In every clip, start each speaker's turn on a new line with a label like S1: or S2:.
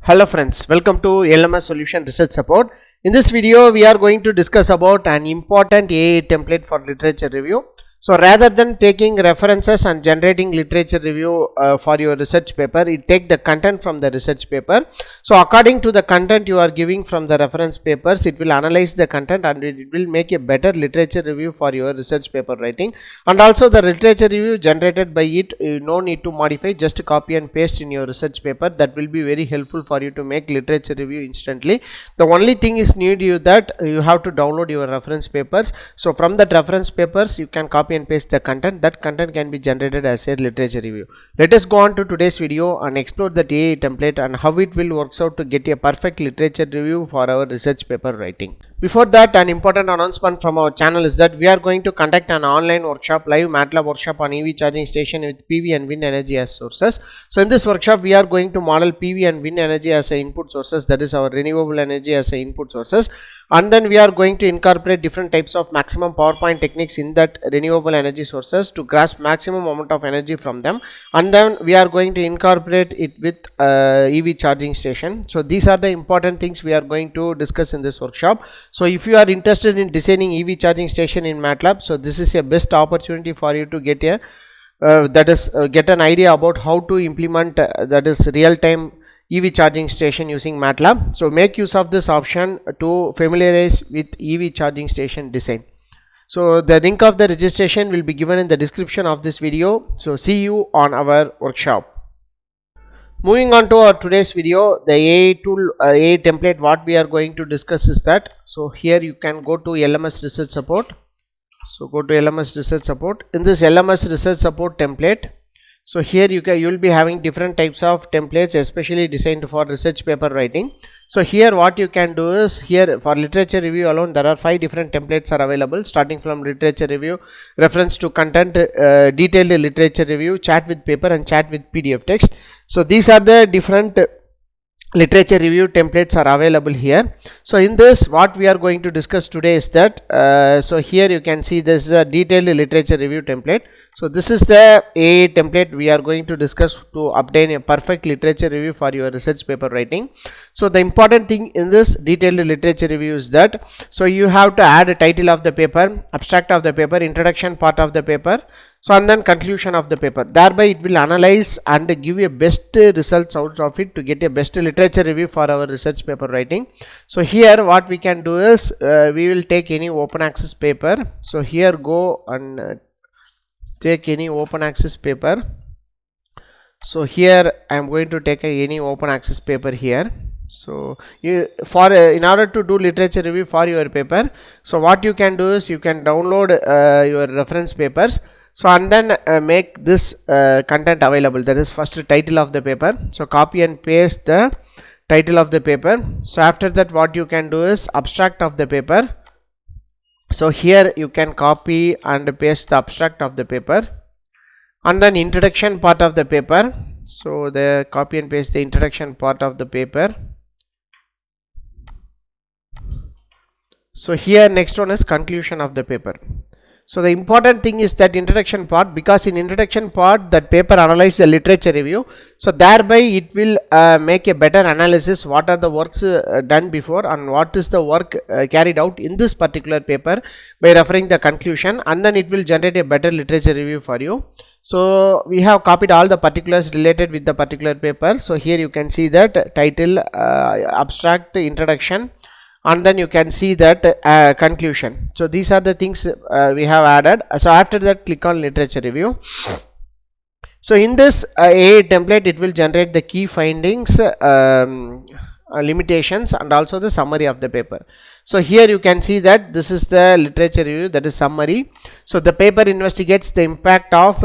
S1: Hello friends, welcome to LMS Solution Research Support. In this video, we are going to discuss about an important AI template for literature review. So rather than taking references and generating literature review for your research paper, it take the content from the research paper. So according to the content you are giving from the reference papers, it will analyze the content and it will make a better literature review for your research paper writing. And also the literature review generated by it, you no need to modify, just copy and paste in your research paper. That will be very helpful for you to make literature review instantly. The only thing is need you that you have to download your reference papers. So from that reference papers you can copy and paste the content. That content can be generated as a literature review. Let us go on to today's video and explore the AI template and how it will works out to get a perfect literature review for our research paper writing. Before that, an important announcement from our channel is that we are going to conduct an online workshop, live MATLAB workshop on EV charging station with PV and wind energy as sources. So in this workshop we are going to model PV and wind energy as a input sources, that is our renewable energy as a input sources, and then we are going to incorporate different types of maximum power point techniques in that renewable energy sources to grasp maximum amount of energy from them, and then we are going to incorporate it with EV charging station. So these are the important things we are going to discuss in this workshop. So if you are interested in designing EV charging station in MATLAB, so this is a best opportunity for you to get a get an idea about how to implement that is real-time EV charging station using MATLAB. So make use of this option to familiarize with EV charging station design. So the link of the registration will be given in the description of this video. So see you on our workshop. Moving on to our today's video, the AI tool, AI template, what we are going to discuss is that, so here you can go to LMS Research Support. So go to LMS Research Support. In this LMS Research Support template, so here you will be having different types of templates especially designed for research paper writing. So here what you can do is, here for literature review alone there are 5 different templates are available, starting from literature review, reference to content, detailed literature review, chat with paper and chat with PDF text. So these are the different literature review templates are available here. So in this what we are going to discuss today is that so here you can see this is a detailed literature review template. So this is the AI template we are going to discuss to obtain a perfect literature review for your research paper writing. So the important thing in this detailed literature review is that, so you have to add a title of the paper, abstract of the paper, introduction part of the paper, so and then conclusion of the paper. Thereby it will analyze and give you a best results out of it to get a best literature review for our research paper writing. So here what we can do is we will take any open access paper. So here go and take any open access paper. So here I am going to take any open access paper here. So you in order to do literature review for your paper, so what you can do is you can download your reference papers. So and then make this content available, that is first title of the paper. So copy and paste the title of the paper. So after that what you can do is abstract of the paper. So here you can copy and paste the abstract of the paper, and then introduction part of the paper. So the copy and paste the introduction part of the paper. So here next one is conclusion of the paper. So the important thing is that introduction part, because in introduction part that paper analyze the literature review. So thereby it will make a better analysis what are the works done before and what is the work carried out in this particular paper by referring the conclusion, and then it will generate a better literature review for you. So we have copied all the particulars related with the particular paper. So here you can see that title, abstract, introduction, and then you can see that conclusion. So these are the things we have added. So after that click on literature review. So in this AI template it will generate the key findings, limitations and also the summary of the paper. So here you can see that this is the literature review, that is summary. So the paper investigates the impact of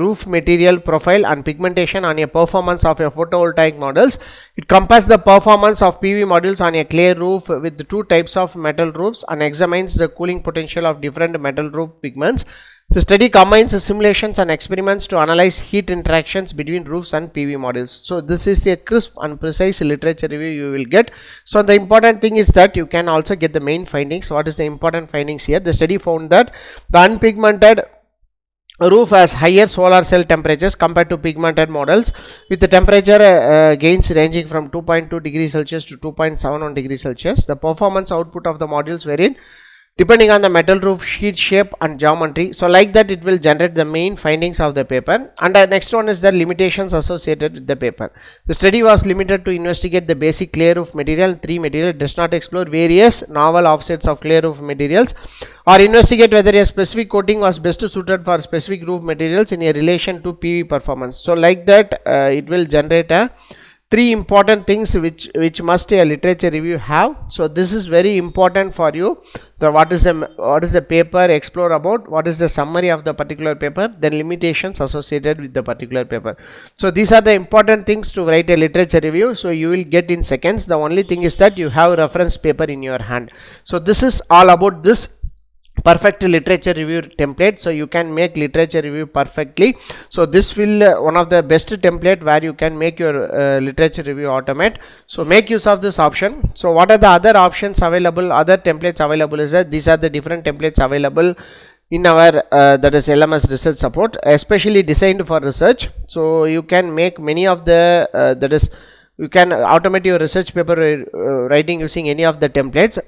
S1: roof material profile and pigmentation on a performance of a photovoltaic models. It compares the performance of PV modules on a clay roof with the 2 types of metal roofs and examines the cooling potential of different metal roof pigments. The study combines simulations and experiments to analyze heat interactions between roofs and PV modules. So this is a crisp and precise literature review you will get. So the important thing is that you can also get the main findings. What is the important findings here? The study found that the unpigmented roof has higher solar cell temperatures compared to pigmented models, with the temperature gains ranging from 2.2 degrees Celsius to 2.71 degrees Celsius. The performance output of the modules varied depending on the metal roof sheet shape and geometry. So like that, it will generate the main findings of the paper. And the next one is the limitations associated with the paper. The study was limited to investigate the basic clay roof material. 3 material does not explore various novel offsets of clay roof materials or investigate whether a specific coating was best suited for specific roof materials in a relation to PV performance. So like that, it will generate a 3 important things which must a literature review have. So this is very important for you. What is the paper explore about, what is the summary of the particular paper, then limitations associated with the particular paper. So these are the important things to write a literature review. So you will get in seconds. The only thing is that you have a reference paper in your hand. So this is all about this perfect literature review template. So you can make literature review perfectly. So this will one of the best template where you can make your literature review automate. So make use of this option. So what are the other options available, other templates available is that these are the different templates available in our that is LMS research support, especially designed for research. So you can make many of the you can automate your research paper writing using any of the templates.